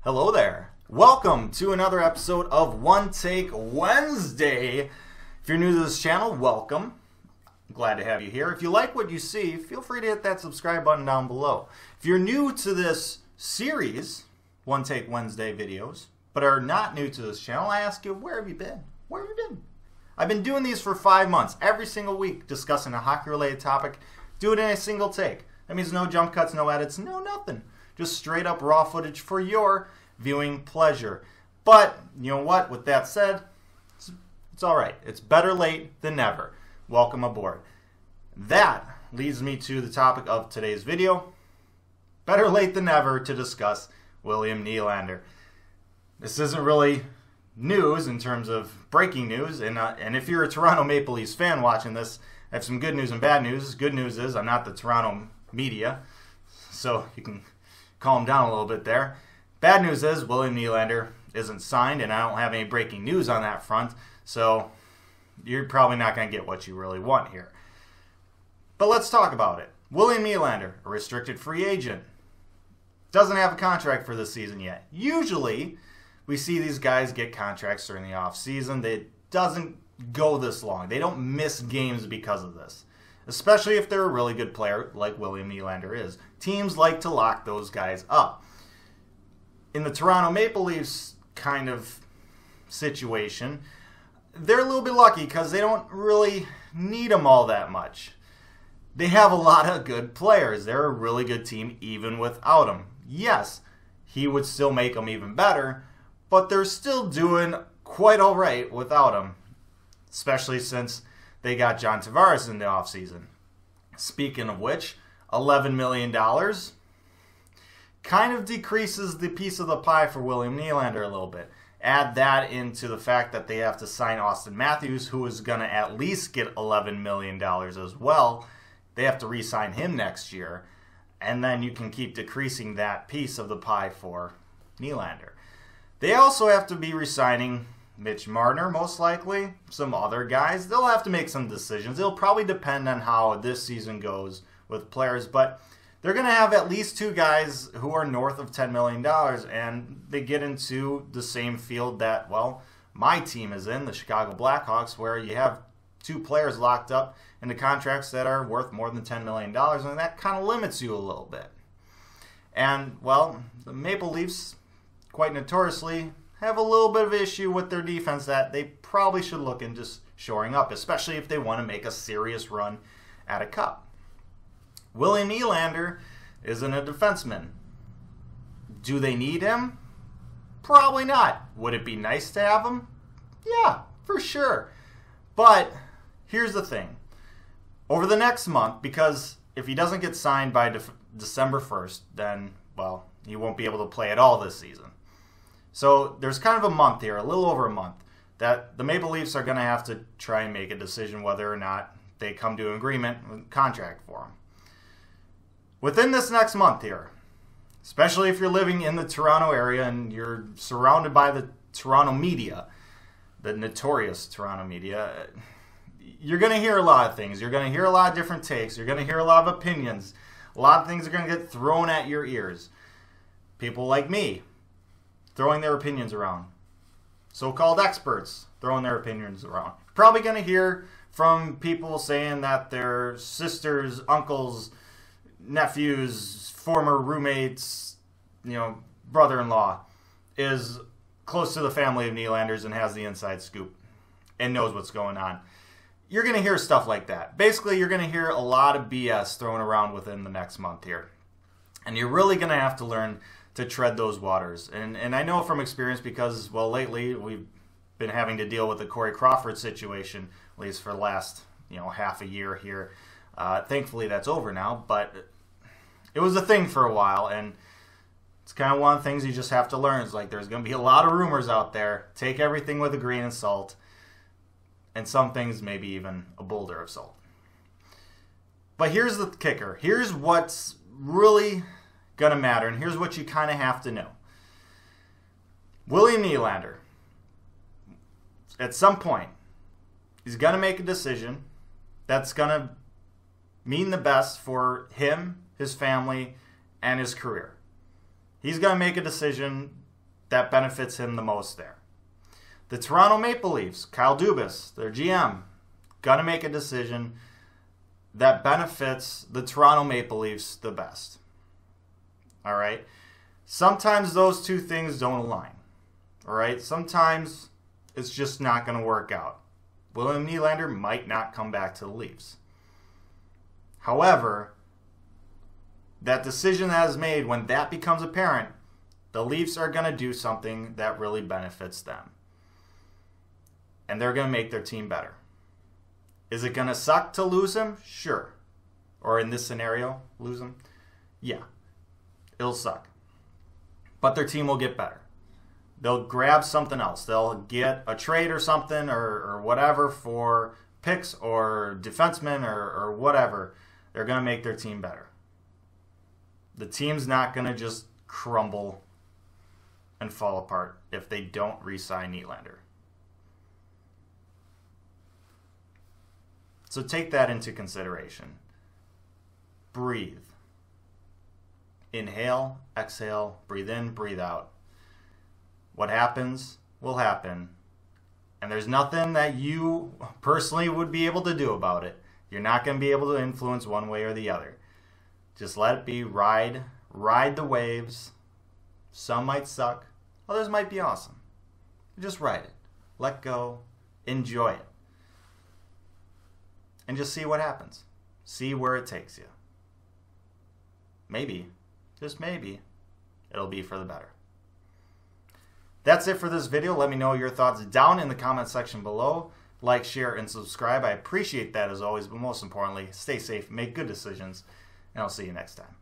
Hello there. Welcome to another episode of One Take Wednesday. If you're new to this channel, welcome. I'm glad to have you here. If you like what you see, feel free to hit that subscribe button down below. If you're new to this series, One Take Wednesday videos, but are not new to this channel, I ask you, where have you been? Where have you been? I've been doing these for 5 months, every single week, discussing a hockey-related topic. Do it in a single take. That means no jump cuts, no edits, no nothing. Just straight up raw footage for your viewing pleasure. But, you know what? With that said, it's alright. It's better late than never. Welcome aboard. That leads me to the topic of today's video. Better late than never to discuss William Nylander. This isn't really news in terms of breaking news, and if you're a Toronto Maple Leafs fan watching this, I have some good news and bad news. Good news is I'm not the Toronto media, so you can calm down a little bit there. Bad news is William Nylander isn't signed, and I don't have any breaking news on that front, so you're probably not going to get what you really want here. But let's talk about it. William Nylander, a restricted free agent, doesn't have a contract for this season yet. Usually, we see these guys get contracts during the offseason. It doesn't go this long. They don't miss games because of this, especially if they're a really good player like William Nylander is. Teams like to lock those guys up. In the Toronto Maple Leafs kind of situation, they're a little bit lucky because they don't really need them all that much. They have a lot of good players. They're a really good team even without them. Yes, he would still make them even better, but they're still doing quite all right without him, especially since they got John Tavares in the offseason. Speaking of which, $11 million kind of decreases the piece of the pie for William Nylander a little bit. Add that into the fact that they have to sign Austin Matthews, who is going to at least get $11 million as well. They have to re-sign him next year. And then you can keep decreasing that piece of the pie for Nylander. They also have to be re-signing Mitch Marner, most likely, some other guys. They'll have to make some decisions. It'll probably depend on how this season goes with players, but they're going to have at least 2 guys who are north of $10 million, and they get into the same field that, well, my team is in, the Chicago Blackhawks, where you have 2 players locked up into contracts that are worth more than $10 million, and that kind of limits you a little bit. And, well, the Maple Leafs, quite notoriously, have a little bit of an issue with their defense that they probably should look into shoring up, especially if they want to make a serious run at a cup. William Nylander isn't a defenseman. Do they need him? Probably not. Would it be nice to have him? Yeah, for sure. But here's the thing. Over the next month, because if he doesn't get signed by December 1st, then, well, he won't be able to play at all this season. So there's kind of a month here, a little over a month, that the Maple Leafs are going to have to try and make a decision whether or not they come to an agreement with contract for him. Within this next month here, especially if you're living in the Toronto area and you're surrounded by the Toronto media, the notorious Toronto media, you're going to hear a lot of things. You're going to hear a lot of different takes. You're going to hear a lot of opinions. A lot of things are going to get thrown at your ears. People like me throwing their opinions around. So-called experts throwing their opinions around. Probably going to hear from people saying that their sisters, uncles, nephews, former roommates, brother-in-law is close to the family of Nylanders and has the inside scoop and knows what's going on. You're going to hear stuff like that. Basically, you're going to hear a lot of BS thrown around within the next month here. And you're really going to have to learn to tread those waters. And I know from experience because, well, lately we've been having to deal with the Corey Crawford situation, at least for the last, half a year here. Thankfully, that's over now, but it was a thing for a while, and it's kind of one of the things you just have to learn. It's like there's going to be a lot of rumors out there. Take everything with a grain of salt, and some things maybe even a boulder of salt. But here's the kicker. Here's what's really going to matter, and here's what you kind of have to know. William Nylander, at some point, he's going to make a decision that's going to mean the best for him, his family, and his career. He's going to make a decision that benefits him the most there. The Toronto Maple Leafs, Kyle Dubas, their GM, gonna make a decision that benefits the Toronto Maple Leafs the best. All right? Sometimes those two things don't align. All right? Sometimes it's just not going to work out. William Nylander might not come back to the Leafs. However, that decision that is made, when that becomes apparent, the Leafs are going to do something that really benefits them. And they're going to make their team better. Is it going to suck to lose him? Sure. Or in this scenario, lose him? Yeah. It'll suck. But their team will get better. They'll grab something else. They'll get a trade or something or whatever for picks or defensemen or whatever. They're going to make their team better. The team's not going to just crumble and fall apart if they don't re-sign Nylander. So take that into consideration. Breathe. Inhale, exhale, breathe in, breathe out. What happens will happen. And there's nothing that you personally would be able to do about it. You're not going to be able to influence one way or the other. Just let it be. Ride the waves. Some might suck. Others might be awesome. Just ride it. Let go. Enjoy it. And just see what happens. See where it takes you. Maybe, just maybe, it'll be for the better. That's it for this video. Let me know your thoughts down in the comment section below. Like, share, and subscribe. I appreciate that as always, but most importantly, stay safe, make good decisions, and I'll see you next time.